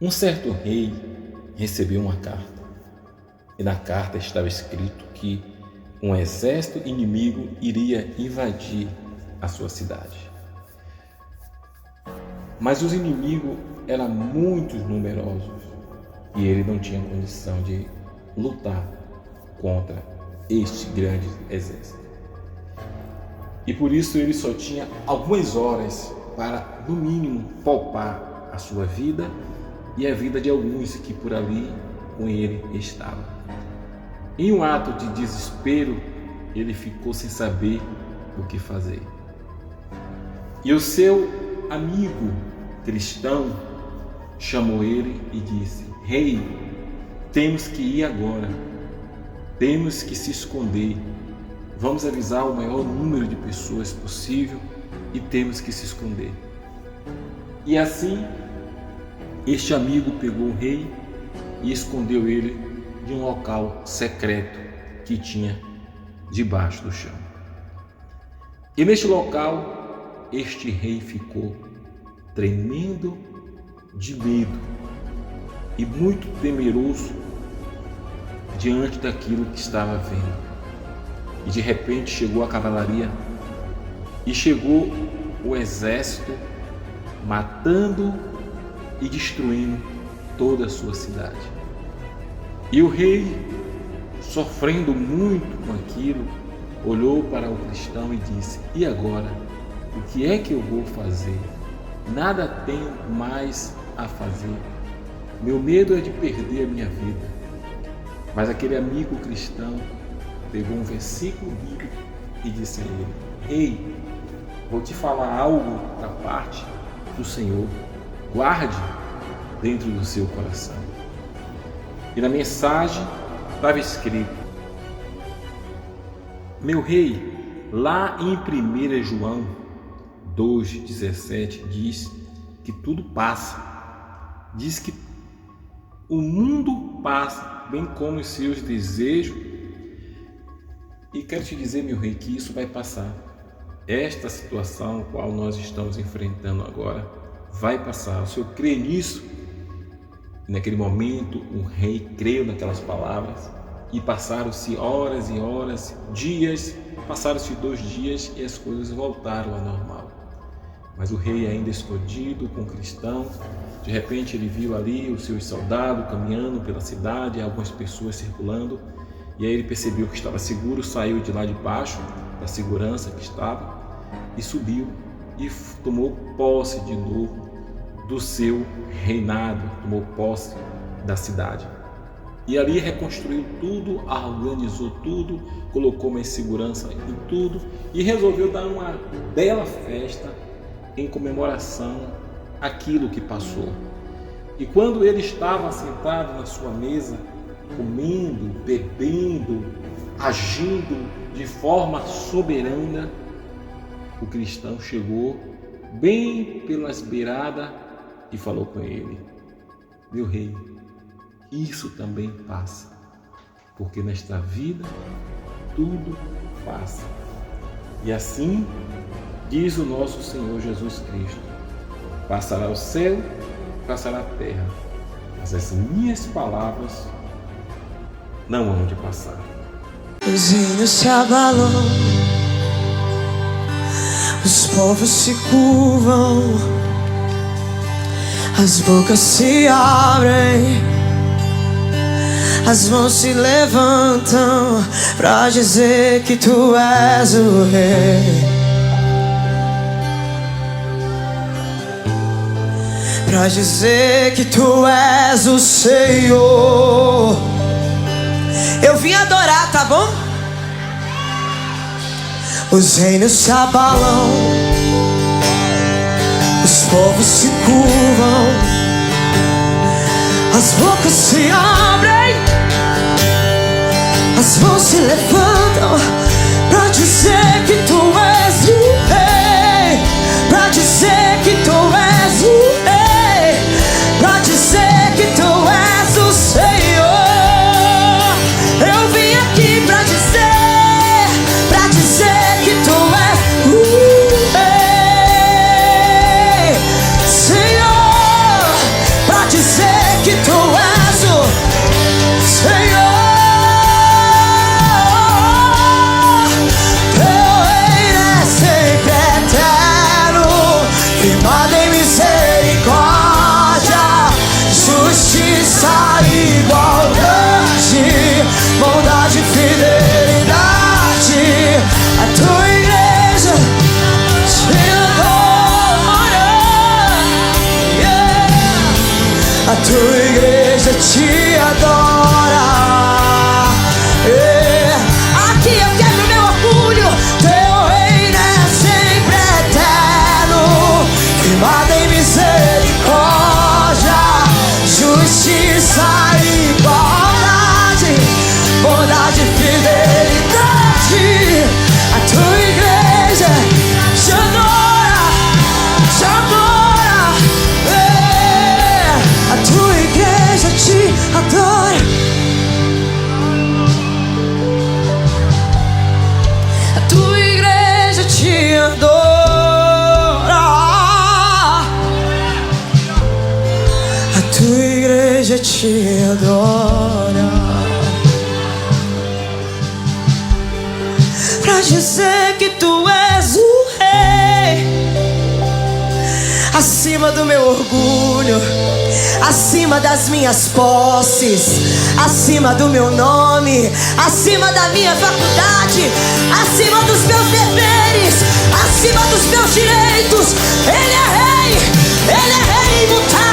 Um certo rei recebeu uma carta, e na carta estava escrito que um exército inimigo iria invadir a sua cidade. Mas os inimigos eram muito numerosos e ele não tinha condição de lutar contra este grande exército. E por isso ele só tinha algumas horas para, no mínimo, poupar a sua vida e a vida de alguns que por ali com ele estavam. Em um ato de desespero, ele ficou sem saber o que fazer. E o seu amigo cristão chamou ele e disse: Rei, temos que ir agora, temos que se esconder, vamos avisar o maior número de pessoas possível e temos que se esconder. E assim, este amigo pegou o rei e escondeu ele de um local secreto que tinha debaixo do chão. E neste local, este rei ficou tremendo de medo e muito temeroso diante daquilo que estava vendo. E de repente chegou a cavalaria e chegou o exército matando e destruindo toda a sua cidade. E o rei, sofrendo muito com aquilo, olhou para o cristão e disse: E agora? O que é que eu vou fazer? Nada tenho mais a fazer. Meu medo é de perder a minha vida. Mas aquele amigo cristão pegou um versículo bíblico e disse a ele: Ei, vou te falar algo da parte do Senhor. Guarde dentro do seu coração. E na mensagem estava escrito: Meu rei, lá em 1 João 2,17 diz que tudo passa. Diz que o mundo passa, bem como os seus desejos. E quero te dizer, meu rei, que isso vai passar. Esta situação a qual nós estamos enfrentando agora vai passar. O Senhor crê nisso? E naquele momento, o rei creu naquelas palavras e passaram-se horas e horas, dias, passaram-se 2 dias e as coisas voltaram ao normal. Mas o rei, ainda escondido com o cristão, de repente ele viu ali os seus soldados caminhando pela cidade, algumas pessoas circulando, e aí ele percebeu que estava seguro, saiu de lá de baixo, da segurança que estava, e subiu e tomou posse de novo do seu reinado, tomou posse da cidade. E ali reconstruiu tudo, organizou tudo, colocou mais segurança em tudo e resolveu dar uma bela festa em comemoração àquilo que passou. E quando ele estava sentado na sua mesa, comendo, bebendo, agindo de forma soberana, o cristão chegou bem pelas beiradas e falou com ele: Meu rei, isso também passa, porque nesta vida tudo passa. E assim diz o nosso Senhor Jesus Cristo: Passará o céu, passará a terra, mas as minhas palavras não hão de passar. Os reinos se abalam, os povos se curvam, as bocas se abrem, as mãos se levantam pra dizer que tu és o rei, pra dizer que tu és o Senhor. Eu vim adorar, tá bom? Os reinos se abalam, os povos se curvam, as bocas se abrem, as mãos se levantam pra dizer que tu és o rei, pra dizer que tu és o rei, pra dizer que tu és o Senhor. Eu vim aqui pra dizer que tu és o rei, Senhor, pra dizer a tua igreja te adora. Aqui eu quebro meu orgulho, teu reino é sempre eterno, firmado em misericórdia, justiça e igualdade, bondade e fidelidade. A tua igreja te adora, te adora. A tua igreja te adora. A tua igreja te adora. A tua igreja te adora. Pra dizer que tu és o rei, acima do meu orgulho, acima das minhas posses, acima do meu nome, acima da minha faculdade, acima dos meus deveres, acima dos meus direitos. Ele é rei imutável.